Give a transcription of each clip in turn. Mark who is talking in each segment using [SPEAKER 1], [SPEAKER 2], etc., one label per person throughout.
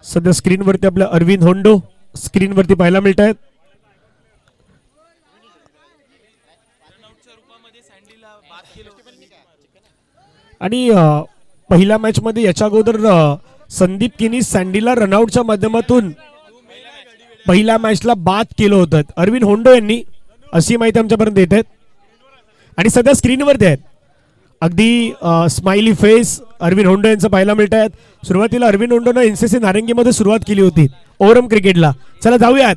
[SPEAKER 1] सध्या स्क्रीनवरती आपल्या अरविंद होंडो स्क्रीनवरती पाहायला मिळत आहेत. आणि पहिल्या मॅच मध्ये याच्या अगोदर संदीप किनी सँडीला रनआउटच्या माध्यमातून पहिल्या मॅचला बाद केलं होतं अरविंद होंडो यांनी, अशी माहिती आमच्यापर्यंत येत आहेत. आणि सध्या स्क्रीनवरती आहेत अगदी स्माइली फेस अरविंद होंडो यांचं पाहायला मिळत आहेत. सुरुवातीला अरविंद होंडोनं एनसीसी नारंगीमध्ये सुरुवात केली होती ओव्हरऑल क्रिकेटला. चला जाऊयात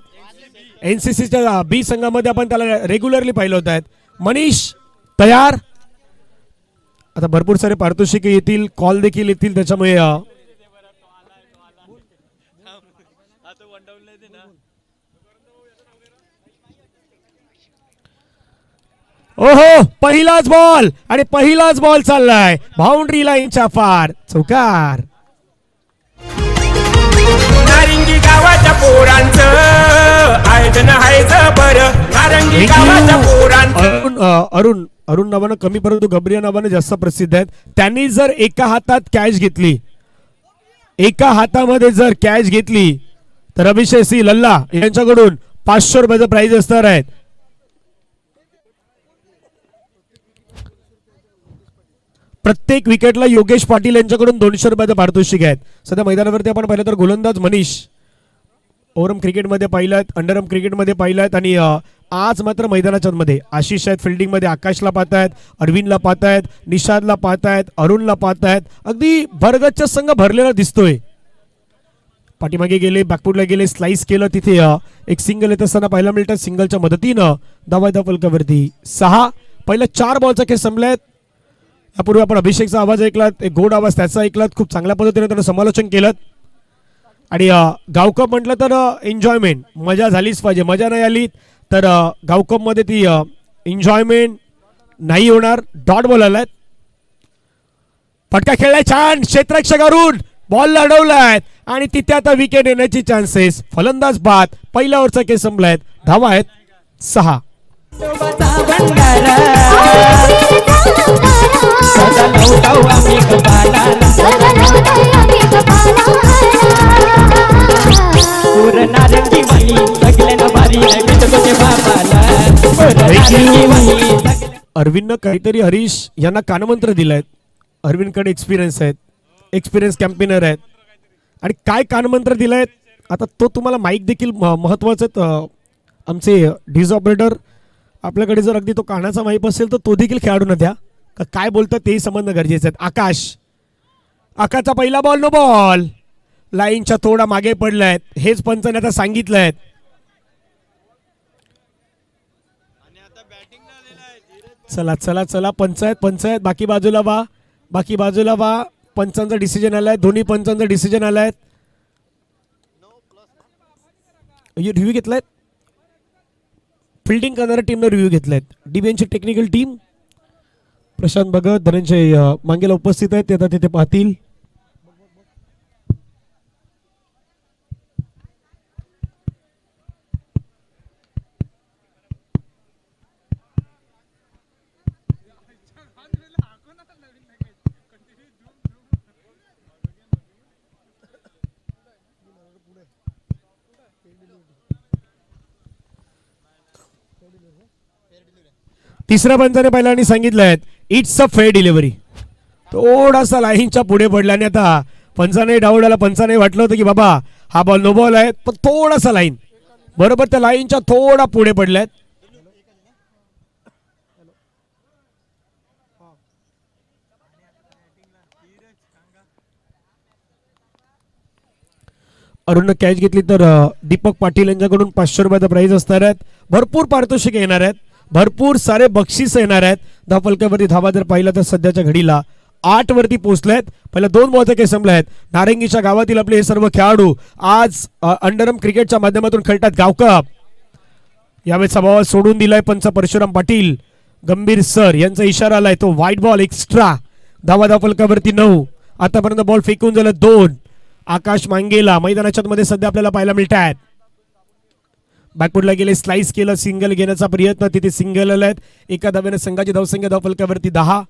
[SPEAKER 1] एनसीसीच्या बी संघामध्ये आपण त्याला रेग्युलरली पाहिलं होत आहेत. मनीष तयार. आता भरपूर सारे पारितोषिक येतील, कॉल देखील येतील, त्याच्यामुळे ओहो पहिलाच बॉल आणि पहिलाच बॉल चाललाय बाउंड्री लाईनच्या फार चौकार.
[SPEAKER 2] नारंगी गावाच्या पोरांचं आयोजन आहे बरं. नारंगी गावाच्या पोरांचं
[SPEAKER 1] अरुण अरुण नावानं कमी परंतु गबरिया नावानं जास्त प्रसिद्ध आहेत. त्यांनी जर एका हातात कॅच घेतली, एका हातामध्ये जर कॅच घेतली तर अभिषेक सी लल्ला यांच्याकडून 500 रुपयाचं प्राइज असणार आहेत. प्रत्येक विकेटला योगेश पाटील यांच्याकडून 200 रुपयाचं पारितोषिक आहेत. सध्या मैदानावरती आपण पाहिलं तर गोलंदाज मनीष ओव्हरऑल क्रिकेटमध्ये पाहिलात, अंडरआर्म क्रिकेटमध्ये पाहिलात. आणि आज मात्र मैदानाच्या मध्ये आशिष आहेत फिल्डिंगमध्ये, आकाशला पाहतायत, अरविंदला पाहतायत, निषादला पाहतायत, अरुणला पाहतायत. अगदी भरगच्च संघ भरलेला दिसतोय. पाठीमागे गेले, बॅकफुटला गेले, स्लाइस केलं, तिथे एक सिंगल येत असताना पाहायला मिळतात. सिंगलच्या मदतीनं धावा फलकावरती 6. पहिल्या 4 बॉलचा खेळ संपलाय. यापूर्वी आपण अभिषेकचा आवाज ऐकलात, एक गोड आवाज त्याचा ऐकलात, खूप चांगल्या पद्धतीने त्यानं समालोचन केलं. आणि गावकप म्हटलं तर एन्जॉयमेंट, मजा झालीच पाहिजे. मजा नाही आली तर गावकपमध्ये ती एन्जॉयमेंट नाही होणार. डॉट बॉल आलाय, फटका खेळलाय, छान क्षेत्ररक्षक अरुण बॉल अडवलाय आणि तिथे आता विकेट येण्याची चान्सेस. फलंदाज बाद. पहिल्या ओव्हरचा खेळ संपलाय, धावा आहेत 6. अरविंदनं काहीतरी हरीश यांना कानमंत्र दिलाय. अरविंदकडे एक्सपिरियन्स आहेत, एक्सपिरियन्स कॅम्पेनर आहेत. आणि काय कानमंत्र दिलाय आता तो तुम्हाला माईक देखील महत्वाचं. आमचे डीज ऑपरेटर आपल्याकडे जर अगदी तो कानाचा माईक असेल तर तो देखील खेळाडूंना द्या, का काय बोलतात तेही समजणं गरजेचं आहे. आकाशचा पहिला बॉल नो बॉल, लाईनच्या थोडा मागे पडलाय, हेच पंचाने आता सांगितलंय. चला चला चला पंचायत बाकी बाजूला वा. पंचांचा डिसिजन आलाय, दोन्ही पंचांचा डिसिजन आलाय. रिव्ह्यू घेतलाय, फिल्डिंग करणाऱ्या टीमने रिव्ह्यू घेतलाय. डीबीएनची टेक्निकल टीम प्रशांत भगत, धनंजय मांगेला उपस्थित आहेत, ते आता तिथे पाहतील. तिसऱ्या पंचाने पहिला आणि सांगितलंय इट्स अ फेअर डिलिव्हरी. थोडासा लाईनच्या पुढे पडला आणि आता पंचाने डावडाला, पंचाने वाटलं होतं की बाबा हा बॉल नो बॉल आहे, पण थोडासा लाईन बरोबर त्या लाईनच्या थोडा पुढे पडलाय. अरुणनं कॅच घेतली तर दीपक पाटील यांच्याकडून 500 रुपयाचा प्राइज असणार आहेत. भरपूर पारितोषिक येणार आहेत, भरपूर सारे बक्षीस येणार आहेत. धावफलकावरती धावा जर पाहिलं तर सध्याच्या घडीला 8 वरती पोहोचलेत. पहिल्या 2 बॉलचे खेळ संपले आहेत. नारंगीच्या गावातील आपले हे सर्व खेळाडू आज अंडरआर्म क्रिकेटच्या माध्यमातून खेळतात गावकप. यावेळेस बॉल सोडून दिलाय पंच परशुराम पाटील. गंभीर सर यांचा इशारा आलाय, तो व्हाईट बॉल एक्स्ट्रा. धावफलकावरती 9. आतापर्यंत बॉल फेकून झालं 2. आकाश मांगेला मैदानाच्या मध्ये सध्या आपल्याला पाहायला मिळत आहेत. बॅकफुटला गेले, स्लाइस केलं, सिंगल घेण्याचा प्रयत्न, तिथे सिंगल आलाय. एका धाव्याने संघाची धावसंख्या धावफलकावरती 10.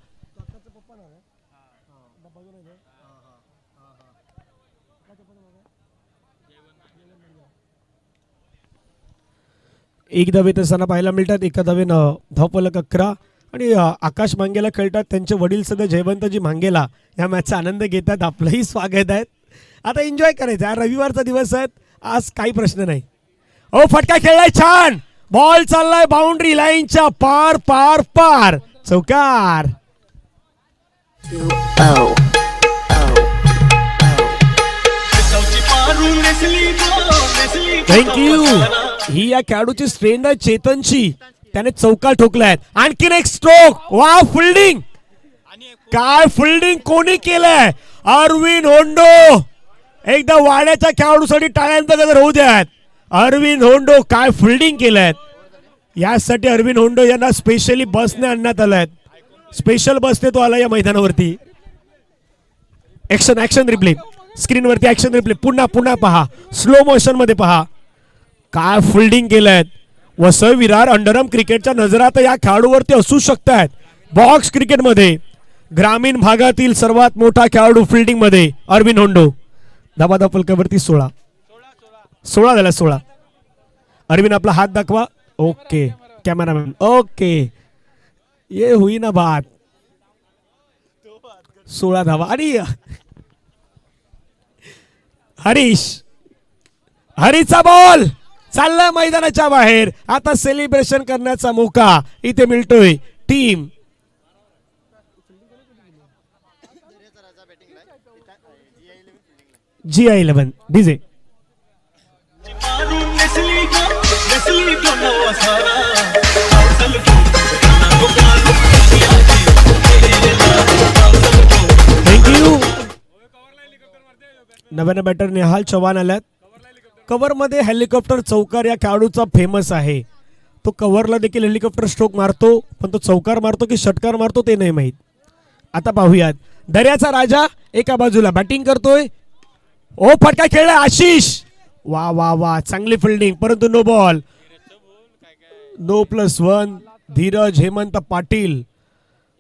[SPEAKER 1] एक धावे तसाना पाहायला मिळतात. एका धावेनं धावफलक 11 आणि आकाश मांगेला खेळतात. त्यांचे वडील सध्या जयवंतजी मांगेला या मॅचचा आनंद घेतात. आपलंही स्वागत आहे. आता एन्जॉय करायचं आहे. रविवारचा दिवस आहे, आज काही प्रश्न नाही. ओ फटका खेळलाय छान. बॉल चाललाय बाउंड्री लाईनच्या पार पार पार. चौकार. थँक्यू. ही या खेळाडूची स्ट्रेंथ आहे चेतनची. त्याने चौकार ठोकलाय. आणखीन एक स्ट्रोक. वा फिल्डिंग. काय फिल्डिंग कोणी केलंय. अरविंद होंडो. एकदा वाड्याच्या खेळाडूसाठी टाळ्यांचा गजर होऊ द्यात. अरविंद होंडो काय फिल्डिंग केलंय. यासाठी अरविंद होंडो यांना स्पेशली बसने आणण्यात आलाय. स्पेशल बसने तो आला या मैदानावरती. ऍक्शन ऍक्शन रिप्ले स्क्रीनवरती. ऍक्शन रिप्ले पुन्हा पुन्हा पहा. स्लो मोशन मध्ये पहा. काय फिल्डिंग केलंय. वसई विरार अंडरआर्म क्रिकेटच्या नजरात या खेळाडूवरती असू शकतात. बॉक्स क्रिकेटमध्ये ग्रामीण भागातील सर्वात मोठा खेळाडू फिल्डिंग मध्ये अरविंद होंडो. धाबाधा फलकावरती 16 झाला. 16. अरविंद आपला हात दाखवा. Okay cameraman. ओके ये हुई ना बात. 16 धावा. आणि हरीचा बॉल चालला मैदानाच्या बाहेर. आता सेलिब्रेशन करण्याचा मौका इथे मिळतोय टीम GI11 डीजे. थँक्यू. नव्यानं बॅटर नेहाल चव्हाण आल्यात. कव्हर मध्ये हेलिकॉप्टर चौकार या खेळाडूचा फेमस आहे. तो कव्हरला देखील हेलिकॉप्टर स्ट्रोक मारतो, पण तो चौकार मारतो की षटकार मारतो ते नाही माहीत. आता पाहूयात. दर्याचा राजा एका बाजूला बॅटिंग करतोय. ओ फटका खेळला आशिष. वा वा वा चांगली फिल्डिंग, परंतु no ball. No +1. Dheeraj Hemant Patil.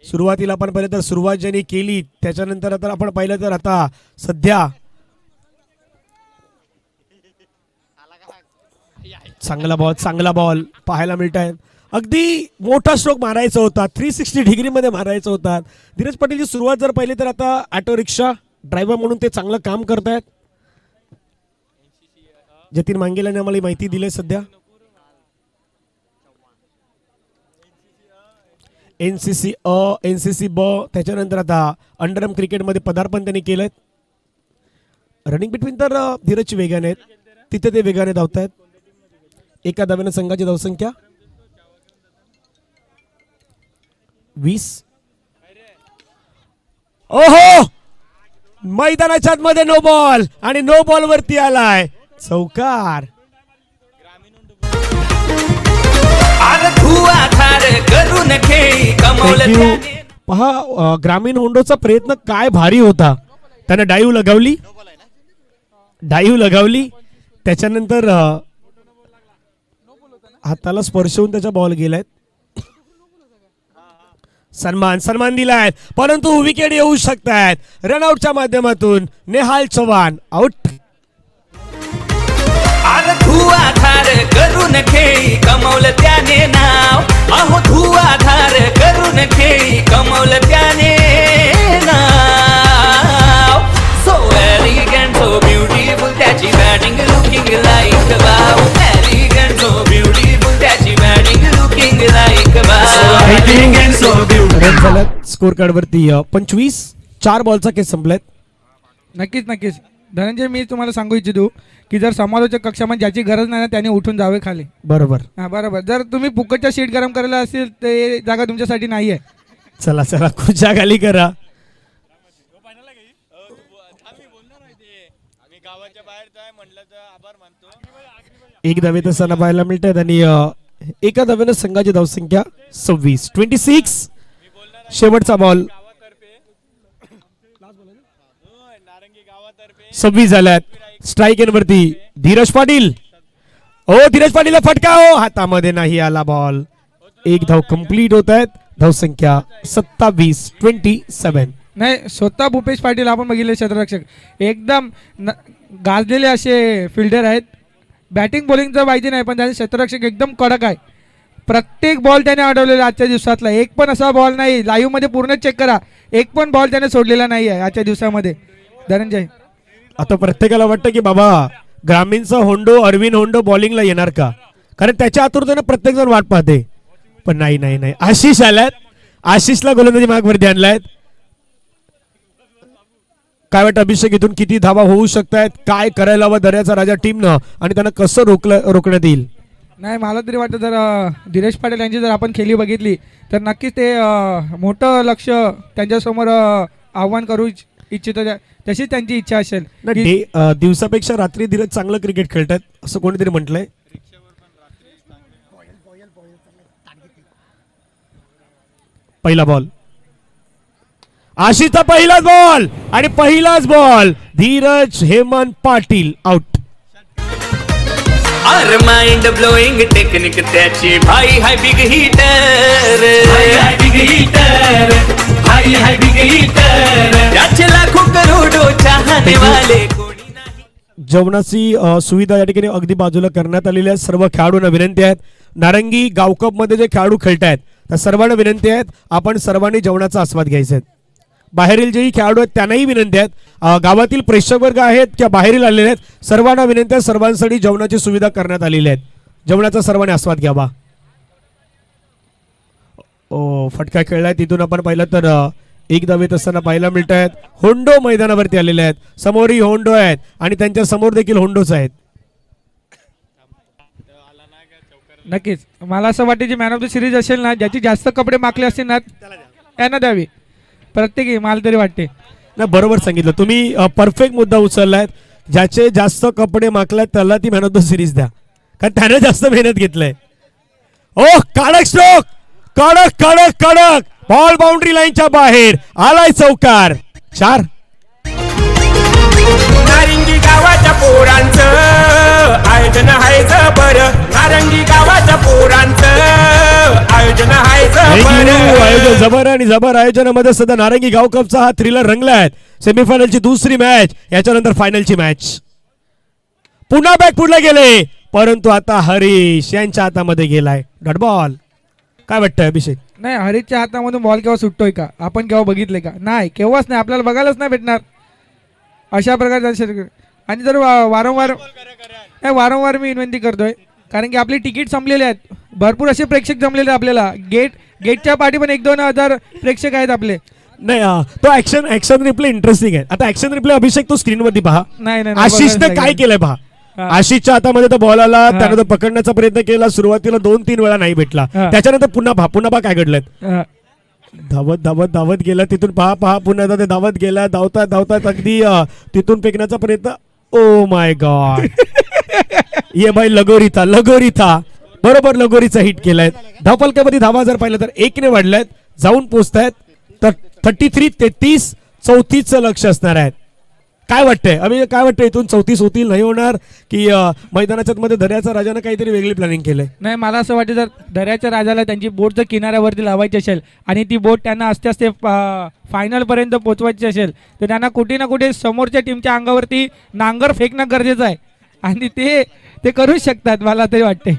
[SPEAKER 1] सुरुवातीला आपण पाहिलं तर सुरुवात ज्यांनी केली त्याच्यानंतर आता आपण पाहिलं तर आता सध्या चांगला बॉल पाहायला मिळत आहे. अगदी मोठा स्ट्रोक मारायचा होता. 360 डिग्रीमध्ये मारायचा होता. धीरज पाटीलची सुरुवात जर पाहिली तर आता ऑटो रिक्षा ड्रायव्हर म्हणून ते चांगलं काम करतायत. जतीन मांगेलाने आम्हाला ही माहिती दिली. सध्या NCC ब त्याच्यानंतर आता अंडरआर्म क्रिकेटमध्ये पदार्पण त्यांनी केलंय. रनिंग बिटवीन तर धीरजची वेगाने आहेत. तिथे ते वेगाने धावतायत. एका धावेनं संघाची धावसंख्या 20. ओहो मैदानाच्या मध्ये नो बॉल आणि नो बॉल वरती आलाय चौकार. पहा ग्रामीण होंडोचा प्रयत्न काय भारी होता. त्याने डाईव्ह लगावली. त्याच्यानंतर हाताला स्पर्श होऊन त्याचा बॉल गेलाय. सन्मान दिलाय, परंतु विकेट येऊ शकतात. रनआउटच्या माध्यमातून नेहाल चव्हाण आउट.
[SPEAKER 3] धुआधार करून खेळी कमवलं त्याने नाव. अहो धुआधार करून खेळी कमवलं त्याने नाव. सो एलिगंट सो ब्युटिफुल त्याची batting looking like wow. Elegant so beautiful त्याची batting looking like wow. Elegant so beautiful.
[SPEAKER 1] Scorecard वरती 25. 4 बॉलचा केस संपलाय.
[SPEAKER 4] नक्कीच धनंजय, मी तुम्हाला सांगू इच्छितो की जर समालोचक कक्षामध्ये ज्याची गरज नाही ना त्याने उठून जावे खाली.
[SPEAKER 1] बरोबर.
[SPEAKER 4] हा बरोबर. जर तुम्ही फुकटच्या शीट गरम करायला असेल ते जागा तुमच्यासाठी नाहीये.
[SPEAKER 1] चला खुर्च्या खाली करा. एक धावे तसाना पाहायला मिळतात आणि एका धावेनं संघाची धावसंख्या 26. शेवटचा बॉल 26 झाल्यात. स्ट्राईक एन वरती धीरज पाटील. धीरज पाटीलला फटका. हातामध्ये नाही आला बॉल. एक धाव कंप्लीट होत आहेत. धावसंख्या 27.
[SPEAKER 4] नाही, स्वतः भूपेश पाटील आपण बघितले क्षेत्ररक्षक एकदम गाजलेले असे फिल्डर आहेत. बॅटिंग बॉलिंगचं माहिती नाही, पण त्याचे क्षेत्ररक्षक एकदम कडक आहे. प्रत्येक बॉल त्याने अडवलेला आजच्या दिवसातला. एक पण असा बॉल नाही, लाईव्ह मध्ये पूर्ण चेक करा, एक पण बॉल त्याने सोडलेला नाही आहे आजच्या दिवसामध्ये. धनंजय,
[SPEAKER 1] आता प्रत्येकाला वाटतं की बाबा ग्रामीणचा होंडो अरविंद होंडो बॉलिंगला येणार का, कारण त्याच्या आतुरतेने प्रत्येक जण वाट पाहते. पण नाही नाही नाही, आशिष आलात, आशिषला गोलंदाजी मागवरती आणलाय. काय वाटतं अभिषेक, इथून किती धावा होऊ शकतायत, काय करायला हवं दर्याचा राजा टीमनं आणि त्यांना कसं रोखण्यात येईल?
[SPEAKER 4] नाही मला तरी वाटतं जर धीरज पाटील यांची जर आपण खेळी बघितली तर नक्कीच ते मोठं लक्ष त्यांच्यासमोर आव्हान करू इच्छितो, तशीच त्यांची इच्छा असेल.
[SPEAKER 1] दिवसापेक्षा रात्री धीरज चांगलं क्रिकेट खेळतात असं कोणीतरी म्हटलंय. पहिला बॉल, आशिषचा पहिलाच बॉल आणि पहिलाच बॉल, धीरज हेमंत पाटील आउट.
[SPEAKER 3] अरे माइंड ब्लोइंग टेक्निक त्याची भाई हाय बिग हिटर, भाई हाय बिग हिटर, भाई हाय बिग हिटर, त्याचे लाखो करोडो चाहने वाले कोणी नाही.
[SPEAKER 1] जेवणाची सुविधा या ठिकाणी अगदी बाजूला करण्यात आलेली आहे. सर्व खेळाडूंना विनंती आहेत, नारंगी गावकप मध्ये जे खेळाडू खेळत आहेत त्या सर्वांना विनंती आहेत, आपण सर्वांनी जेवणाचा आस्वाद घ्यायचा आहे. बाहेरील जेही खेळाडू आहेत त्यांनाही विनंती आहेत, गावातील प्रेक्षक वर्ग आहेत किंवा बाहेरील आलेले आहेत सर्वांना विनंती आहे, सर्वांसाठी जेवणाची सुविधा करण्यात आलेली आहे, जेवणाचा सर्वांनी आस्वाद घ्यावा. फटका खेळलाय तिथून आपण पाहिलं तर एक धावेत असताना पाहायला मिळत आहेत. होंडो मैदानावरती आलेले आहेत, समोरही होंडो आहेत आणि त्यांच्या समोर देखील होंडोच आहेत.
[SPEAKER 4] नक्कीच मला असं वाटतं जी मॅन ऑफ द सिरीज असेल ना, ज्याची जास्त कपडे माखले असतील ना त्यांना द्यावी प्रत्येकी, मला तरी वाटते.
[SPEAKER 1] नाही बरोबर सांगितलं तुम्ही, परफेक्ट मुद्दा उचललाय. ज्याचे जास्त कपडे माखलाय त्याला ती मॅन ऑफ द सिरीज द्या, कारण त्याने जास्त मेहनत घेतलंय. ओ कडक स्ट्रोक, कडक कडक कडक बॉल बाउंड्री लाईनच्या बाहेर आलाय, चौकार. 4.
[SPEAKER 2] नारिंगी गावाच्या पोरांचं आयोजन हायच बरं, नारंगी गावाच्या पोरांचं आयोजन हायच बरं.
[SPEAKER 1] आयोजन जबर आणि जबर आयोजनामध्ये सध्या नारंगी गाव कपचा हा थ्रिलर रंगलाय. सेमीफायनलची दुसरी मॅच, याच्यानंतर फायनलची मॅच. पुन्हा बॅक पुढे गेले, परंतु आता हरीश यांच्या हातामध्ये गेलाय डॉट बॉल. काय वाटतंय अभिषेक?
[SPEAKER 4] नाही, हरीशच्या हातामधून बॉल केव्हा सुटतोय का आपण केव्हा बघितले का? नाही, केव्हाच नाही, आपल्याला बघायलाच नाही भेटणार अशा प्रकारचा. आणि जर वारंवार मी विनंती करतोय, कारण की आपली तिकीट संपलेली आहेत, भरपूर असे प्रेक्षक जमलेले आहेत आपल्याला. गेटच्या पाठी पण 1-2 हजार प्रेक्षक आहेत आपले.
[SPEAKER 1] नाही तो ऍक्शन रिप्ले इंटरेस्टिंग आहे. आता ऍक्शन रिप्ले अभिषेक तो स्क्रीन वरती पहा.
[SPEAKER 4] नाही
[SPEAKER 1] आशिषने काय केलंय पहा. आशिषच्या हातामध्ये तो बॉल आला, त्याने तो पकडण्याचा प्रयत्न केला, सुरुवातीला 2-3 वेळा नाही भेटला, त्याच्यानंतर पुन्हा पहा काय घडलंय. धावत धावत धावत गेला, तिथून पहा पुन्हा एकदा ते धावत गेला, धावतात अगदी तिथून फेकण्याचा प्रयत्न. ओ माय गॉड, ये भाई लगोरी था बरोबर, लगोरीचा हिट केलाय. धावफलकामध्ये धावा जर पाहिलं तर 1ने वाढल्यात, जाऊन पोहोचतायत तर 33-33 34चं लक्ष असणार आहे. काय वाटतंय आम्ही, काय वाटतंय इथून 34 होतील, नाही होणार, की मैदानाच्या मध्ये दर्याचा राजानं काहीतरी वेगळी प्लॅनिंग केलंय?
[SPEAKER 4] नाही, मला असं वाटतं जर दर्याच्या राजाला त्यांची बोट जर किनाऱ्यावरती लावायची असेल आणि ती बोट त्यांना असते फायनल पर्यंत पोहोचवायची असेल तर त्यांना कुठे ना कुठे समोरच्या टीमच्या अंगावरती नांगर फेकणं गरजेचं आहे आणि ते करूच शकतात मला तरी वाटते.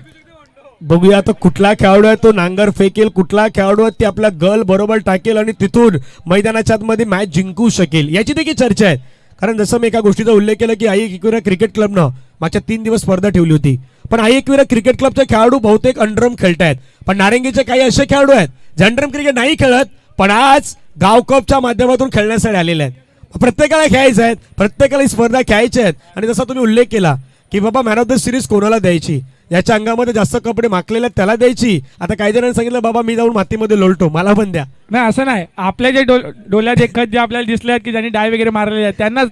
[SPEAKER 1] बघूया आता कुठला खेळाडू आहे तो नांगर फेकेल, कुठला खेळाडू आहे ते आपला गल बरोबर टाकेल आणि तिथून मैदानाच्या आतमध्ये मॅच जिंकू शकेल, याची देखील चर्चा आहे. कारण जसं मी एका गोष्टीचा उल्लेख केला की आई एकविरा क्रिकेट क्लबनं मागच्या 3 दिवस स्पर्धा ठेवली होती, पण आई एकविरा क्रिकेट क्लबचे खेळाडू बहुतेक अंडरम खेळतायत, पण नारंगीचे काही असे खेळाडू आहेत जे अंडरम क्रिकेट नाही खेळत पण आज गाव कपच्या माध्यमातून खेळण्यासाठी आलेले आहेत. प्रत्येकाला खेळायचं आहे, प्रत्येकाला ही स्पर्धा खेळायची आहेत. आणि जसा तुम्ही उल्लेख केला की बाबा मॅन ऑफ द सिरीज कोणाला द्यायची, याच्या अंगामध्ये जास्त कपडे माखलेले आहेत त्याला द्यायची. आता काही जणांनी सांगितलं बाबा मी जाऊन मातीमध्ये लोळतो, मला पण द्या.
[SPEAKER 4] नाही असं नाही, आपल्या जे डोल्यात एकच जे आपल्याला दिसले आहेत की ज्यांनी डाय वगैरे मारलेले आहेत त्यांनाच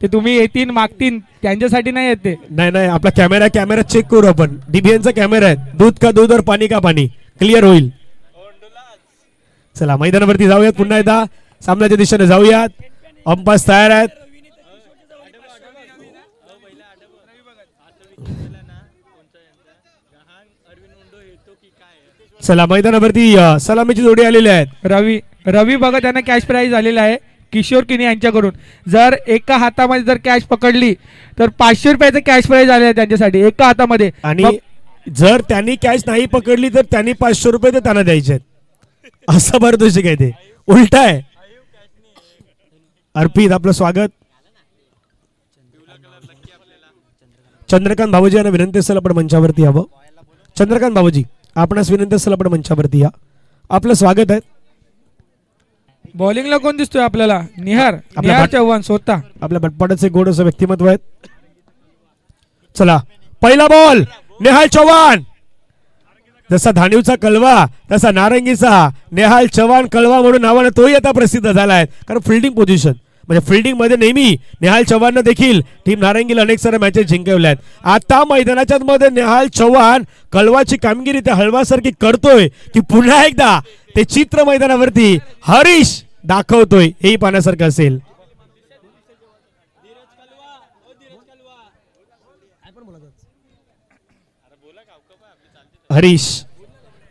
[SPEAKER 4] ते तुम्ही येतील मागतील त्यांच्यासाठी नाही येते.
[SPEAKER 1] नाही आपला कॅमेरा चेक करू आपण, डीबीएनचा कॅमेरा आहे, दूध का दूध और पाणी का पाणी, क्लिअर होईल. चला मैदानावरती जाऊयात, पुन्हा एकदा सामन्याच्या दिशेने जाऊयात. अंपायर तयार आहेत. चला मैदानावरती सलामीची जोडी आलेली आहेत.
[SPEAKER 4] रवी बघा त्यांना कॅश प्राइज आलेला आहे किशोर किनी यांच्याकडून. जर एका हातामध्ये जर कॅश पकडली तर 500 रुपयाचं कॅश प्राइज आले आहे त्यांच्यासाठी एका हातामध्ये.
[SPEAKER 1] आणि
[SPEAKER 4] मग
[SPEAKER 1] जर त्यांनी कॅश नाही पकडली तर त्यांनी 500 रुपये तर त्यांना द्यायचे आहेत. असं पारितोषिक आहे ते, उलट आहे. अर्पित आपलं स्वागत. चंद्रकांत भाऊजी यांना विनंती असेल आपण मंचावरती यावं. चंद्रकांत भाऊजी आपणास विनंती असेल आपण मंचावरती या. आपलं स्वागत आहे.
[SPEAKER 4] बॉलिंगला कोण दिसतोय आपल्याला? निहार
[SPEAKER 1] आपल्या
[SPEAKER 4] निहार चव्हाण स्वतः.
[SPEAKER 1] आपल्या भटपाटाचे गोड असं व्यक्तिमत्व आहेत. चला पहिला बॉल नेहाल चव्हाण. जसा धाणीवचा कळवा तसा नारंगीचा नेहाल चव्हाण कळवा म्हणून नावानं तोही आता प्रसिद्ध झाला आहे. कारण फिल्डिंग पोझिशन म्हणजे फिल्डिंग मध्ये नेहमी नेहाल चव्हाणनं देखील टीम नारंगीला अनेक साऱ्या मॅचेस जिंकवल्या आहेत. आता मैदानाच्या मध्ये नेहाल चव्हाण कळवाची कामगिरी त्या हळवासारखी करतोय की पुन्हा एकदा ते चित्र मैदानावरती हरीश दाखवतोय हेही पाहण्यासारखं असेल. हरीश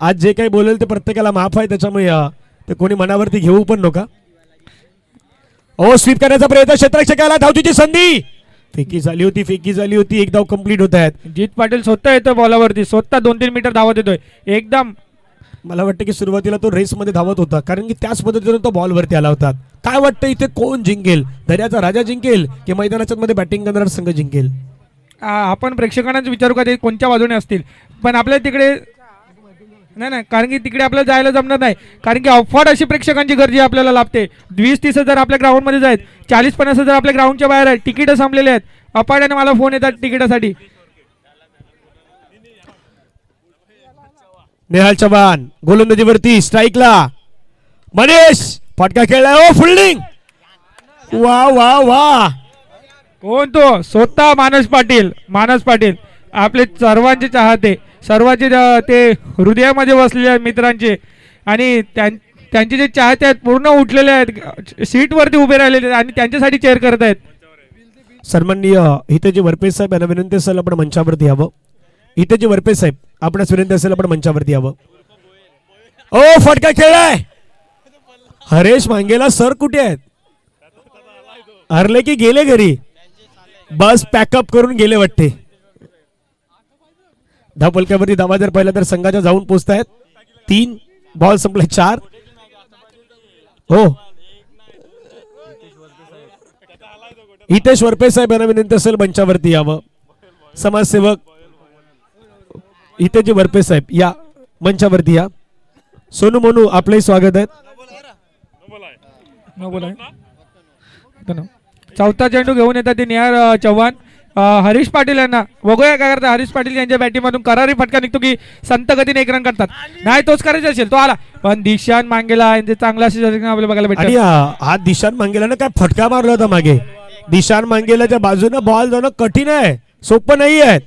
[SPEAKER 1] आज जे काही बोलेल ते प्रत्येकाला माफ आहे, त्याच्यामुळे ते कोणी मनावरती घेऊ पण नका. ओ स्वीप करण्याचा प्रयत्न क्षेत्ररक्षकाला धावचीची संधी. फेकी झाली होती एक धाव कंप्लीट होत आहेत.
[SPEAKER 4] जित पाटील स्वतः येतोय बॉलावरती, स्वतः 2-3 मीटर धावत येतोय एकदम.
[SPEAKER 1] मला वाटतं की सुरुवातीला तो रेसमध्ये धावत होता कारण की त्याच पद्धतीने तो बॉलवरती आला होता. काय वाटतं इथे कोण जिंकेल? दर्याचा राजा जिंकेल की मैदानाच्या मध्ये बॅटिंग करणारा संघ जिंकेल?
[SPEAKER 4] आपण प्रेक्षकांनाच विचारू का ते कोणत्या बाजूने असतील. पण आपल्या तिकडे नाही कारण की तिकडे आपल्याला जायला जमणार नाही. कारण की अफाट अशी प्रेक्षकांची गर्दी आपल्याला लाभते. 20-30 हजार आपल्या ग्राउंडमध्ये आहेत, 40-50 हजार आपल्या ग्राउंडच्या बाहेर आहेत. तिकीट संपलेले आहेत. अपाट्याने मला फोन येतात तिकिटासाठी.
[SPEAKER 1] नेहाल चव्हाण गोलंदाजीवरती स्ट्राईकला. मनीष फटका खेळलाय. ओ फिल्डिंग. वा वा वा.
[SPEAKER 4] कोण तो? स्वतः मानस पाटील आपले सर्वांचे चाहते, सर्वांचे ते हृदयामध्ये बसलेले मित्रांचे. आणि त्यांचे जे चाहते आहेत पूर्ण उठलेले आहेत, सीटवरती उभे राहिलेले आहेत आणि त्यांच्यासाठी चेअर करत आहेत.
[SPEAKER 1] सन्माननीय हितेजी वरपे साहेब यांना विनंती असेल आपण मंचावरती यावं. हितेजी वरपे साहेब आपणास विनंती असेल आपण मंचावरती यावं. ओ फटका खेळलाय. हरेश मांगेला सर कुठे आहेत? हरले की गेले घरी? बस पॅकअप करून गेले वाटते. धावपलक्यावरती धावा जर पाहिला तर संघाच्या जाऊन पोहोचतायत. 3 बॉल संपले 4. हो हितेश वरपे साहेब यांना विनंती असेल मंचावरती यावं. समाजसेवक हितेजी वरपे साहेब या मंचावरती या. सोनू मोनू आपलंही स्वागत आहे.
[SPEAKER 4] चौथा चेंडू घेऊन येतात ते निहार चव्हाण. हरीश पाटील यांना बघूया काय करतात. हरीश पाटील यांच्या बॅटिंगमधून करारी फटका निघतो की संत गतीने 1 रन करतात. नाही तोच करायचा असेल तो आला, पण दिशान मांगेला यांचे चांगला आपल्याला बघायला
[SPEAKER 1] आणि
[SPEAKER 4] भेटतात.
[SPEAKER 1] हा दिशान मांगेला काय फटका मारला होता मागे. दिशान मांगेलाच्या बाजूने बॉल जाणं कठीण आहे, सोपं नाही आहे.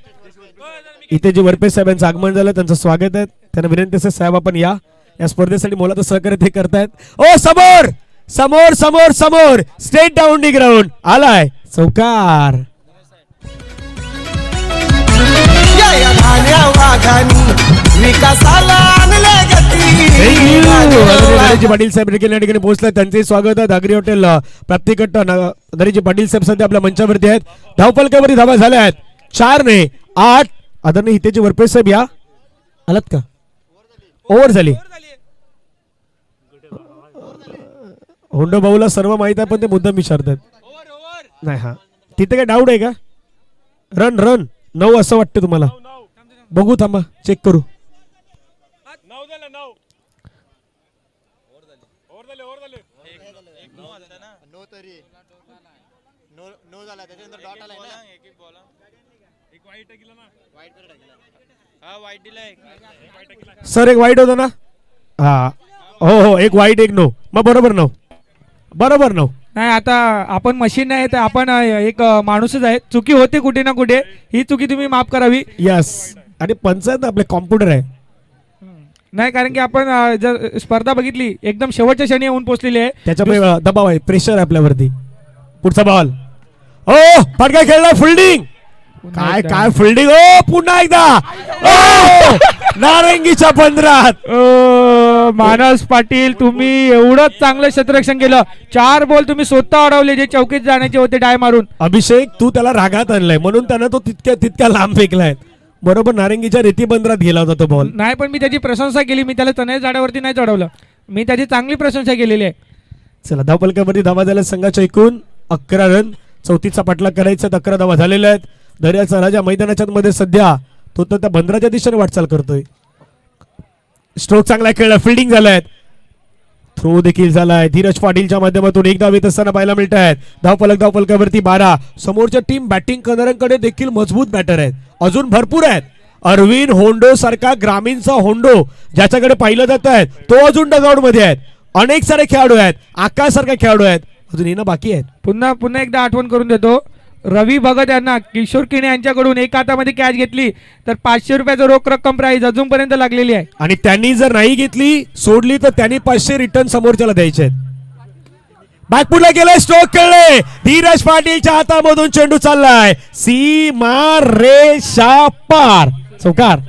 [SPEAKER 1] इथे जे वरपे साहेब यांचं आगमन झालं त्यांचं स्वागत आहे. त्यांना विनंती असेल साहेब आपण या स्पर्धेसाठी मोलाचं सहकार्य ते करतायत. ओ समोर समोर समोर समोर स्ट्रेट डाऊन दी ग्राउंड आलाय चौकार. पाटील साहेब देखील या ठिकाणी पोहोचले. त्यांचे स्वागत आहे. दागरी हॉटेल प्राप्तिकट्टा दरीजी पाटील साहेब सध्या आपल्या मंचावरती आहेत. धावपलकावरती धावा झाल्या आहेत 4 ने 8. आदरणीय हितेजी वरपे साहेब या आलात का? ओव्हर झाली. होंडो भाऊला सर्व माहित आहे पण ते मुद्दाम विचारतात. नाही हा तिथे काय डाऊट आहे का? रन 9 असं वाटतं तुम्हाला? बघू थांबा चेक करू. सर एक वाईट होता ना? हा हो एक वाईट 1 नो. मग बरोबर 9.
[SPEAKER 4] नाही आता आपण मशीन नाही तर आपण एक माणूसच आहे. चुकी होते कुठे ना कुठे, ही चुकी तुम्ही माफ करावी.
[SPEAKER 1] यस. आणि पंचायत आपले कॉम्प्युटर आहे.
[SPEAKER 4] नाही कारण की आपण जर स्पर्धा बघितली एकदम शेवटच्या क्षणी येऊन पोहोचलेली आहे.
[SPEAKER 1] त्याच्यामुळे दबाव आहे, प्रेशर आहे आपल्यावरती. पुढचा बॉल. ओ फटका खेळला. फिल्डिंग काय फिल्डिंग. ओ पुन्हा एकदा नारंगीच्या 15.
[SPEAKER 4] मानस पाटील तुम्ही एवढं चांगलं क्षेत्ररक्षण केलं. 4 बॉल तुम्ही स्वतः अडवले जे चौकीत जाण्याचे होते डाय मारून.
[SPEAKER 1] अभिषेक तू त्याला रागात आणलाय म्हणून त्यानं तो तितक्या लांब फेकलाय. बरोबर नारंगीच्या रेती बंदरात गेला होता तो बॉल.
[SPEAKER 4] नाही पण मी त्याची प्रशंसा केली. मी त्याला तनय झाडावरती नाही चढवलं. मी त्याची चांगली प्रशंसा केलेली आहे.
[SPEAKER 1] चला धावपलकावरती धावा झाल्या संघाच्या एकूण 11 रन. 34चा पाठलाग करायचा. 11 धावा झालेल्या आहेत. दर्याचा राजा मैदानाच्या मध्ये सध्या तो तर त्या बंदराच्या दिशेने वाटचाल करतोय. स्ट्रोक चांगला खेळला. फिल्डिंग झालाय. थ्रो देखील झालाय. धीरज पाटीलच्या माध्यमातून एक धाव येत असताना पाहायला मिळत आहेत. धावपलकावरती 12. समोरच्या टीम बॅटिंग करणाऱ्यांकडे देखील मजबूत बॅटर आहेत. अजून भरपूर आहेत. अरविंद होंडो सारखा ग्रामीणचा होंडो ज्याच्याकडे पाहिलं जात आहे तो अजून डगआउट मध्ये आहेत. अनेक सारे खेळाडू आहेत. आकाश सारखे खेळाडू आहेत. अजून येणं बाकी आहेत.
[SPEAKER 4] पुन्हा एकदा आठवण करून देतो. रवी भगत यांना किशोर किणे यांच्याकडून एका हातामध्ये कॅच घेतली तर 500 रुपयाचं रोख रक्कम प्राईज अजूनपर्यंत लागलेली आहे.
[SPEAKER 1] आणि त्यांनी जर नाही घेतली सोडली तर त्यांनी 500 रिटर्न समोरच्याला द्यायचे आहेत. बॅकफुटला गेलाय. स्ट्रोक खेळले. धीरज पाटीलच्या हातामधून चेंडू चाललाय. सीमा रेषा पार. चौकार.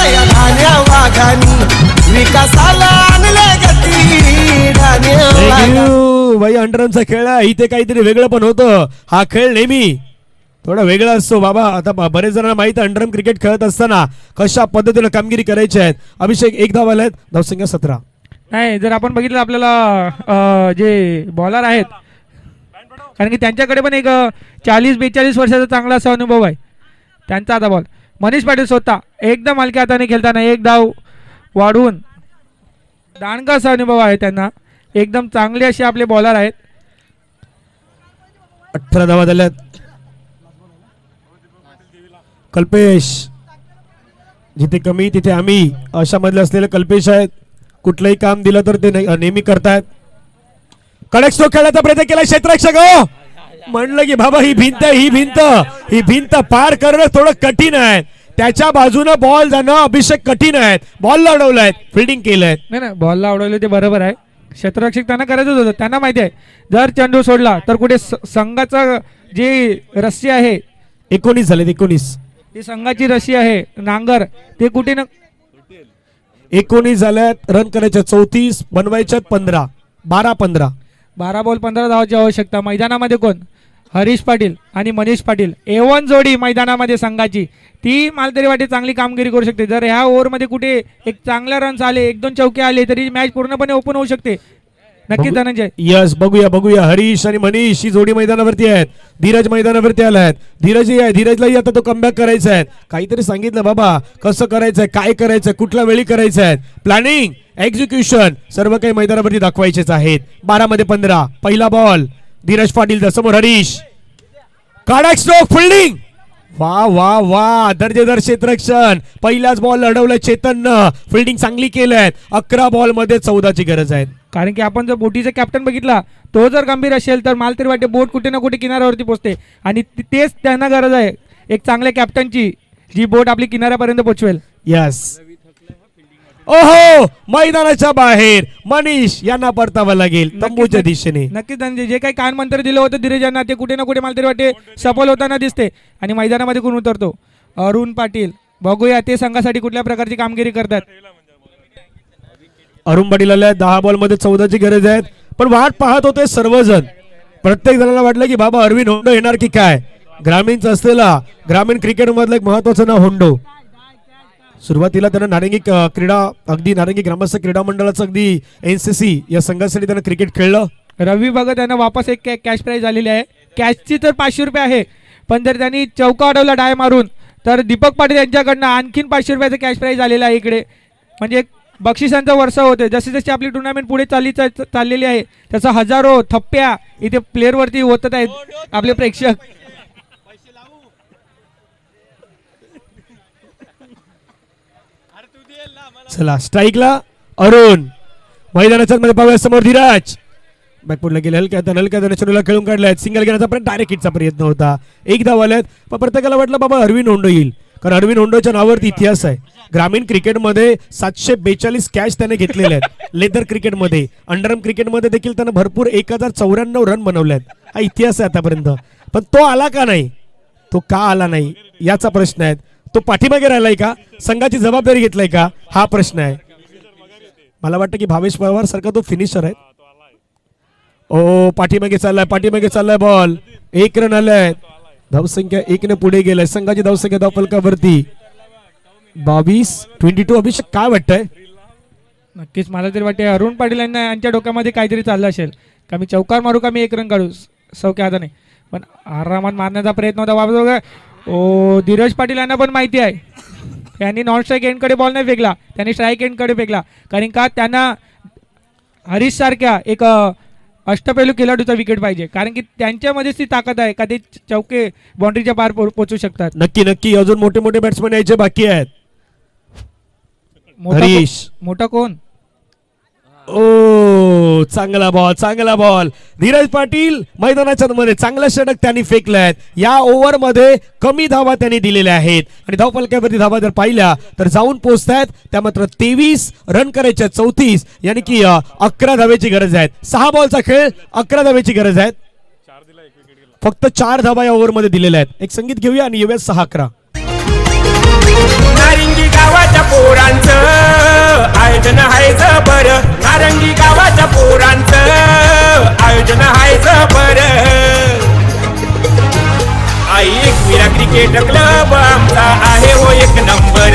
[SPEAKER 5] या धान्या वाघानी विकासाला आणले गती. धान्या वाघानी
[SPEAKER 1] भाई अंडरमचा खेळ आहे. इथे काहीतरी वेगळं पण होतं. हा खेळ नेहमी थोडा वेगळा असतो बाबा. आता बरेच जणांना माहित आहे अंडरम क्रिकेट खेळत असताना कशा पद्धतीने कामगिरी करायची आहेत. अभिषेक एक धाव आलाय. धावसंख्या 17.
[SPEAKER 4] नाही जर आपण बघितलं आपल्याला जे बॉलर आहेत कारण की त्यांच्याकडे पण एक 40-42 वर्षाचा चांगला असा अनुभव आहे. त्यांचा आता बॉल मनीष पाटील स्वतः एकदम हलक्या हाताने खेळताना एक धाव वाढवून दांडगा असा अनुभव आहे त्यांना. एकदम चांगले असे आपले बॉलर आहेत.
[SPEAKER 1] 18 धावा झाल्यात. कल्पेश जिथे कमी तिथे आम्ही अशा मधले असलेले कल्पेश आहेत. कुठलंही काम दिलं तर ते नेहमी करतायत. कडक स्ट्रोक खेळण्याचा प्रयत्न केला क्षेत्ररक्षक. म्हणलं की बाबा ही भिंत पार करणं थोडं कठीण आहे. त्याच्या बाजूने बॉल जाणं अभिषेक कठीण आहे. बॉल अडवलाय. फिल्डिंग केलंय.
[SPEAKER 4] नाही बॉलला अडवले ते बरोबर आहे. क्षेत्ररक्षक त्यांना करायचंच होतं. त्यांना माहिती आहे जर चेंडू सोडला तर कुठे संघाचा जी रस्सी आहे
[SPEAKER 1] 19 झाले. 19
[SPEAKER 4] ती संघाची रस्सी आहे नांगर ते कुठे ना
[SPEAKER 1] 19 झाल्यात. रन करायच्या 34 बनवायच्यात 15. 12
[SPEAKER 4] बॉल 15 धावाची आवश्यकता. मैदानामध्ये कोण हरीश पाटील आणि मनीष पाटील A1 जोडी मैदानामध्ये संघाची. ती मला तरी वाटते चांगली कामगिरी करू शकते. जर ह्या ओव्हरमध्ये कुठे एक चांगला रन्स आले 1-2 चौके आले तरी मॅच पूर्णपणे ओपन होऊ शकते. नक्कीच धनंजय.
[SPEAKER 1] यस बघूया. हरीश आणि मनीष ही जोडी मैदानावरती आहेत. धीरज मैदानावरती आलाय. धीरजलाही आता तो कमबॅक करायचा आहे. काहीतरी सांगितलं बाबा कसं करायचंय काय करायचंय कुठल्या वेळी करायचंय. प्लॅनिंग एक्झिक्युशन सर्व काही मैदानावरती दाखवायचेच आहेत. 12 15. पहिला बॉल धीरज पाटील समोर हरीश. कडक स्ट्रोक फिल्डिंग. वा दर्जेदार क्षेत्ररक्षण. पहिल्याच बॉल अडवलंय चेतननं. फिल्डिंग चांगली केलंय. 11 बॉल मध्ये 14ची गरज आहे.
[SPEAKER 4] कारण की आपण जर बोटीचा कॅप्टन बघितला तो जर गंभीर असेल तर मला तरी वाटते बोट कुठे ना कुठे किनाऱ्यावरती पोहोचते आणि तेच त्यांना गरज आहे एक चांगल्या कॅप्टनची जी बोट आपली किनाऱ्यापर्यंत पोहोचवेल.
[SPEAKER 1] यस. ओहो मैदानाच्या बाहेर मनीष यांना परतावा लागेल तंबूच्या दिशेने.
[SPEAKER 4] नक्कीच धनंजय जे काही कान मंत्र दिलं होतं धीरज यांना ते कुठे ना कुठे मला तरी वाटते सफल होताना दिसते. आणि मैदानामध्ये कोण उतरतो अरुण पाटील. बघूया ते संघासाठी कुठल्या प्रकारची कामगिरी करतात.
[SPEAKER 1] अरुण पाटील आले. 10 बॉल मध्ये 14ची गरज आहे. पण वाट पाहत होते सर्वजण. प्रत्येक जणाला वाटलं की बाबा अरविंद होंडो येणार की काय. ग्रामीणचं असलेला ग्रामीण क्रिकेट मधलं एक महत्वाचं नाव होंडो. सुरुवातीला त्यानं नारंगी क्रीडा अगदी नारंगी ग्रामस्थ क्रीडा मंडळाचं अगदी NCC या संघासाठी त्यानं क्रिकेट खेळलं.
[SPEAKER 4] रवी भगत यांना वापस एक कॅश प्राईज आलेली आहे. कॅशची तर 500 रुपये आहे पण जर त्यांनी चौका अडवला डाय मारून तर दीपक पाटील यांच्याकडनं आणखीन 500 रुपयाचं कॅश प्राईज आलेलं आहे इकडे. म्हणजे बक्षिसांचा वर्षा होते. जसे जशी आपली टुर्नामेंट पुढे चाललेली आहे त्याचा हजारो थप्प्या इथे प्लेअरवरती होत आहेत आपले प्रेक्षक.
[SPEAKER 1] चला स्ट्राईकला अरुण. मैदानाच्या मध्ये पाहूया समोर धीरज. बॅकफुटला गेले. हलक्या चेंडूला खेळून काढलाय. सिंगल घेण्याचा पण डायरेक्ट हिटचा प्रयत्न होता. एक धाव आल्यात. पण प्रत्येकाला वाटलं बाबा अरविंद होंडो येईल कारण अरविंद होंडोच्या नावावरती इतिहास आहे. ग्रामीण क्रिकेटमध्ये 742 कॅच त्याने घेतलेले आहेत. लेदर क्रिकेटमध्ये अंडरम क्रिकेटमध्ये देखील त्याने भरपूर 1094 रन बनवले आहेत. हा इतिहास आहे आतापर्यंत. पण तो आला का नाही तो का आला नाही याचा प्रश्न आहे. तो पाठीमागे राहिलाय का, संघाची जबाबदारी घेतलाय का, हा प्रश्न आहे. मला वाटतं की भावेश पवार सारखा तो फिनिशर आहे. ओ पाठीमागे चाललाय बॉल, 1 रन आलाय, धावसंख्या 1 ने पुढे गेलाय. संघाची धावसंख्या धावफलकावरती 22-22. अभिषेक काय वाटतंय?
[SPEAKER 4] नक्कीच मला तरी वाटते अरुण पाटील यांच्या डोक्यामध्ये काहीतरी चाललं असेल का मी चौकार मारू का मी 1 रन काढू सौख्या हाताने, पण आरामात मारण्याचा प्रयत्न होता बाबा. ओ धीरज पाटील यांना पण माहिती आहे त्यांनी नॉन स्ट्राईक एंडकडे बॉल नाही फेकला, त्यांनी स्ट्राईक एंडकडे फेकला, कारण का त्यांना हरीश सारख्या एक अष्टपैलू खेळाडूचा विकेट पाहिजे, कारण की त्यांच्यामध्येच ती ताकद आहे का ते चौके बाउंड्रीच्या पार पोहोचू शकतात.
[SPEAKER 1] नक्की अजून मोठे मोठे बॅट्समन यायचे बाकी आहेत. हरीश
[SPEAKER 4] मोठा कोण?
[SPEAKER 1] ओ चांगला बॉल. धीरज पाटील मैदानाच्या मध्ये चांगला षटक त्यांनी फेकलाय. या ओव्हर मध्ये कमी धावा त्यांनी दिलेल्या आहेत आणि धावफलकावरती धावा जर पाहिल्या तर जाऊन पोहोचतायत त्या मात्र 23 रन करायच्या 34, यानी की 11 धावेची गरज आहे. 6 बॉलचा खेळ, 11 धावेची गरज आहे. फक्त 4 धावा या ओव्हर मध्ये दिलेल्या आहेत. एक संगीत घेऊया आणि येऊया 6-11.
[SPEAKER 2] नारिंगी गावाच्या पोरांचं आयोजन हायच बरं, नारंगी गावाच्या पोरांचं आयोजन हायच बरं. आई एकविरा क्रिकेट क्लब आमचा आहे हो 1 नंबर.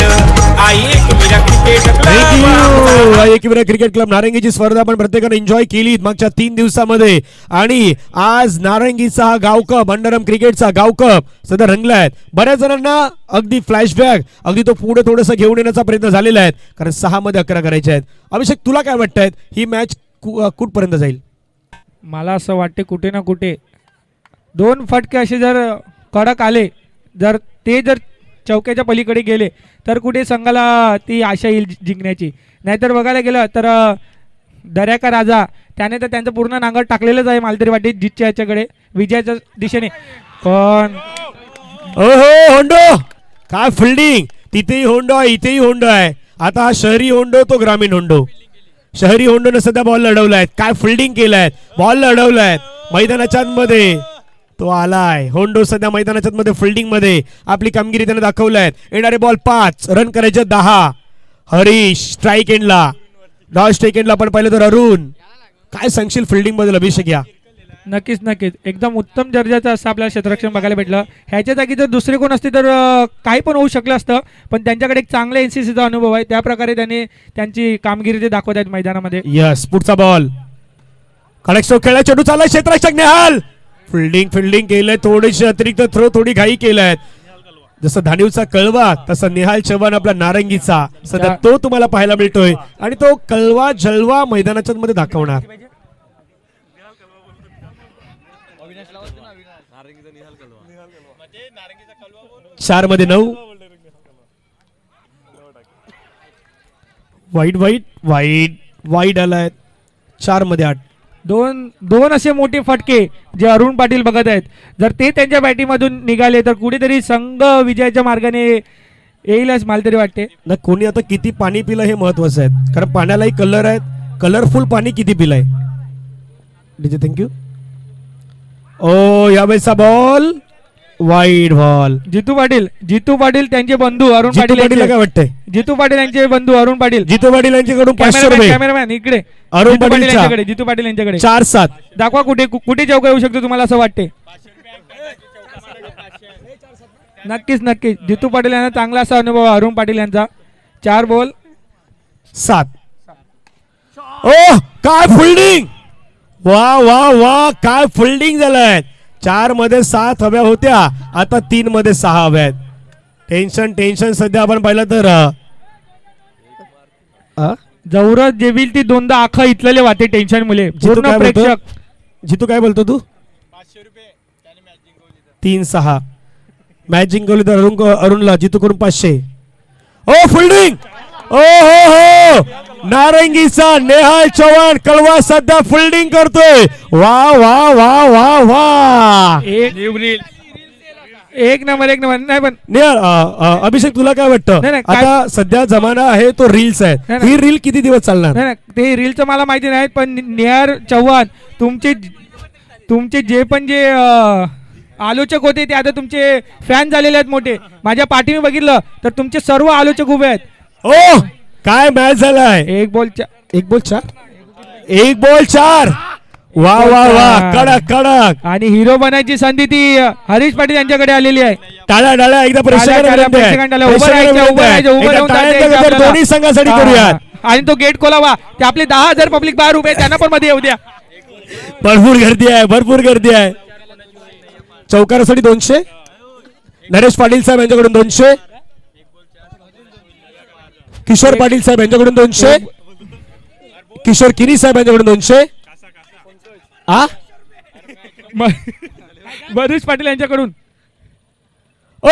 [SPEAKER 2] आई Ekvira cricket club.
[SPEAKER 1] Ekvira cricket club नारंगीची स्पर्धा आपण प्रत्येकाने एन्जॉय केली मागच्या 3 दिवसामध्ये आणि आज नारंगीचा हा गाव कप, अंडरम क्रिकेटचा गाव कप सध्या रंगलाय. बऱ्याच जणांना अगदी फ्लॅशबॅक, अगदी तो पुढे थोडंसं घेऊन येण्याचा प्रयत्न झालेला आहे, कारण 6 मध्ये 11 करायचे आहेत. अभिषेक तुला काय वाटतंय ही मॅच कुठपर्यंत जाईल?
[SPEAKER 4] मला असं वाटते कुठे ना कुठे 2 फटके असे जर कडक आले, जर चौक्याच्या पलीकडे गेले तर कुठे संघाला ती आशा येईल जिंकण्याची. नाहीतर बघायला गेलं तर दर्याका राजा त्याने तर त्यांचं पूर्ण नांगर टाकलेलंच आहे मला तरी वाटते जितच्या याच्याकडे, विजयाच्या दिशेने. पण
[SPEAKER 1] ओहो होंडो, काय फिल्डिंग, तिथेही होंडो आहे, इथेही होंडो आहे. आता हा शहरी होंडो, तो ग्रामीण होंडो. शहरी होंडोने सध्या बॉल लढवलाय, काय फिल्डिंग केलाय, बॉल लढवलाय मैदानाच्या मध्ये. तो आलाय होंडो सध्या मैदानाच्या मध्ये फिल्डिंग मध्ये आपली कामगिरी त्याने दाखवलाय. येणारे बॉल 5, रन करायचे 10. हरीश स्ट्राईक एंडला, डॉट स्ट्राईक एंडला आपण पाहिलं तर अरुण. काय सांगशील फिल्डिंग बद्दल अभिषेक? या
[SPEAKER 4] नक्कीच एकदम उत्तम दर्जाचं असं आपल्याला क्षेत्ररक्षण बघायला भेटलं. ह्याच्या जागी जर दुसरे कोण असते तर काही पण होऊ शकलं असतं, पण त्यांच्याकडे एक चांगला एनसीसीचा अनुभव आहे, त्या प्रकारे त्यांनी त्यांची कामगिरी ते दाखवत आहेत मैदानामध्ये.
[SPEAKER 1] यस, पुढचा बॉल कनेक्ट खेळला, चेंडू चालला, क्षेत्ररक्षक निहाल फिल्डिंग केलंय, थोडीशी अतिरिक्त थ्रो, थोडी घाई केलाय. जसं धानिवचा कळवा तसा निहाल चव्हाण आपला नारंगीचा सध्या तो तुम्हाला पाहायला मिळतोय आणि तो कळवा जलवा मैदानाच्या मध्ये दाखवणार. 4 मध्ये 9, वाईट आलाय. 4 मध्ये 8.
[SPEAKER 4] दोन असे मोठे फटके जे अरुण पाटील बघत आहेत, जर ते त्यांच्या बॅटिंगमधून निघाले तर कुठेतरी संघ विजयाच्या मार्गाने येईलच मला तरी वाटते.
[SPEAKER 1] ना कोणी आता किती पाणी पिलं हे महत्वाचं आहे, कारण पाण्यालाही कलर आहेत. कलरफुल पाणी किती पिलंय. DJ thank you. ओ यावेळेचा ball wide ball.
[SPEAKER 4] Jitu Patil त्यांचे बंधू अरुण पाटील
[SPEAKER 1] काय वाटतंय?
[SPEAKER 4] जितू पाटील यांचे बंधू अरुण पाटील.
[SPEAKER 1] जितू पाटील यांच्याकडून 500 रुपये.
[SPEAKER 4] कॅमेरामॅन इकडे.
[SPEAKER 1] अरुण पाटील यांच्याकडे,
[SPEAKER 4] जितू पाटील यांच्याकडे
[SPEAKER 1] 4-7.
[SPEAKER 4] दाखवा कुठे चौका येऊ शकतो तुम्हाला असं वाटते? नक्कीच जितू पाटील यांना चांगला असा अनुभव अरुण पाटील यांचा. 4 बॉल
[SPEAKER 1] 7. ओ काय फिल्डिंग, वा काय फिल्डिंग झालंय. 4 मध्ये 7 हव्या होत्या, आता 3 मध्ये 6 हव्यात. टेन्शन सध्या आपण पाहिलं तर
[SPEAKER 4] जवळच जेवील ती दोनदा आखा इथलेले वाटे टेन्शन मुले पूर्ण प्रेक्षक.
[SPEAKER 1] जितू काय बोलतो तू? 3-6 मॅच जिंकवली तर अरुणला जितूकडून 500. ओ फिल्डिंग, ओ हो नारंगीचा नेहाल चव्हाण कळवा सध्या फिल्डिंग करतोय. वा
[SPEAKER 4] एक नंबर नाही पण
[SPEAKER 1] नेहाल. अभिषेक तुला काय वाटतं? आता सध्या जमाना आहे तो रील्स आहे, ही रील किती दिवस चालणार?
[SPEAKER 4] नाही ते रीलचं मला माहिती नाही, पण नेहाल चव्हाण तुमचे जे पण जे आलोचक होते ते आता तुमचे फॅन झालेले आहेत मोठे. माझ्या पाठीने बघितलं तर तुमचे सर्व आलोचक उभे आहेत.
[SPEAKER 1] ओ काय मॅच झालाय.
[SPEAKER 4] एक बॉल
[SPEAKER 1] एक बॉल चार. वा वा वा कडक कडक.
[SPEAKER 4] आणि हिरो बनायची संधी ती हरीश पाटील यांच्याकडे आलेली आहे.
[SPEAKER 1] टाळ्या टाळ्या एकदा दोन्ही संघासाठी करूयात.
[SPEAKER 4] आणि तो गेट खोलावा. ते आपले 10,000 पब्लिक बाहेर उभे आहेत, त्यांना पण मध्ये येऊ द्या.
[SPEAKER 1] भरपूर गर्दी आहे. चौकारासाठी 200. नरेश पाटील साहेब यांच्याकडून 200. किशोर पाटील साहेब यांच्याकडून 200. किशोर किनी साहेब यांच्याकडून 200.
[SPEAKER 4] हरीश पाटील यांच्याकडून
[SPEAKER 1] ओ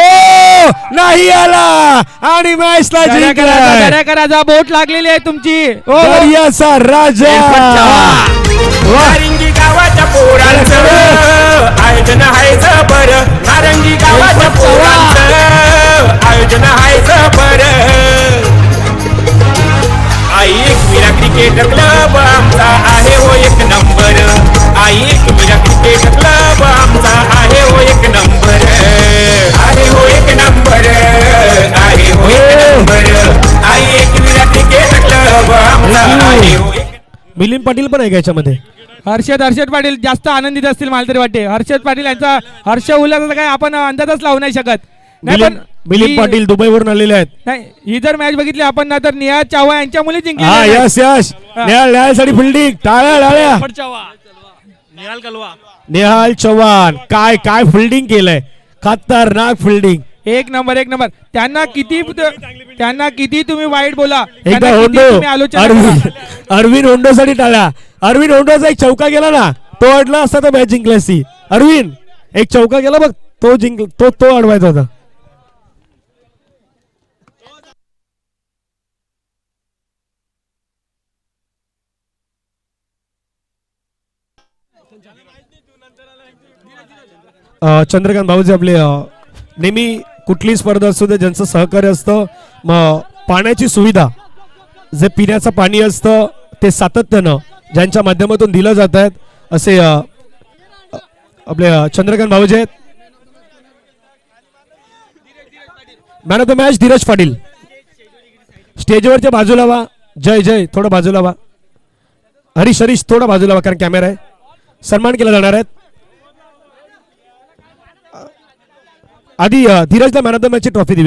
[SPEAKER 1] नाही आला आणि मॅचला जिंकला.
[SPEAKER 4] राजा बोट लागलेली आहे तुमची.
[SPEAKER 1] दर्याचा राजा.
[SPEAKER 2] नारंगी गावाच्या पोरांचं आयोजन हायच बरं. नारंगी गावाच्या पोरांचं आयोजन हायच बरं. आई एकविरा क्रिकेट क्लब आमचा आहे हो एक नंबर. आई एकविरा क्रिकेट क्लब आमचा आहे हो एक नंबर. आहे हो एक नंबर. आहे हो एक नंबर. आई एकविरा क्रिकेट क्लब आमचा आहे हो एक.
[SPEAKER 1] मिलिंद पाटील पण आहे का याच्यामध्ये.
[SPEAKER 4] हर्षद पाटील जास्त आनंदित असतील मला तरी वाटते. हर्षद पाटील यांचा हर्ष उल्हासाचा काय आपण अंदाजच लावू नाही शकत. नाही पण
[SPEAKER 1] मिलिंद पाटील दुबईवरून आलेले आहेत.
[SPEAKER 4] नाही ही जर मॅच बघितली आपण ना तर निहाल चावा यांच्या मुली जिंकली.
[SPEAKER 1] यस न्यायालयासाठी फिल्डिंग. टाळ्या निहाल चव्हाण काय फिल्डिंग केलंय. खतरनाक फिल्डिंग.
[SPEAKER 4] एक नंबर. त्यांना किती तुम्ही वाईट बोला.
[SPEAKER 1] एकदा
[SPEAKER 4] त्यांना किती
[SPEAKER 1] होंडो
[SPEAKER 4] तुम्ही आलोचना करा.
[SPEAKER 1] अरविंद होंडो साठी टाळ्या. अरविंद होंडोचा एक चौका गेला ना, तो अडला असता तर मॅच जिंकली असती. अरविंद एक चौका गेला बघ, तो जिंकला. तो अडवायचा होता. चंद्रकांत भाऊजी आपले नेहमी कुठली स्पर्धा असू दे ज्यांचं सहकार्य असतं. पाण्याची सुविधा, जे पिण्याचं पाणी असतं ते सातत्यानं ज्यांच्या माध्यमातून दिलं जात आहेत असे आपले चंद्रकांत भाऊजी आहेत. Man of the match Dhiraj Patil. स्टेजवरच्या बाजूला वा. जय थोडं बाजूला वा. हरीश थोडं बाजूला वा, कारण कॅमेरा आहे. सन्मान केला जाणार आहेत. आधी धीरजला मॅन ऑफ द मॅचची ट्रॉफी देऊया.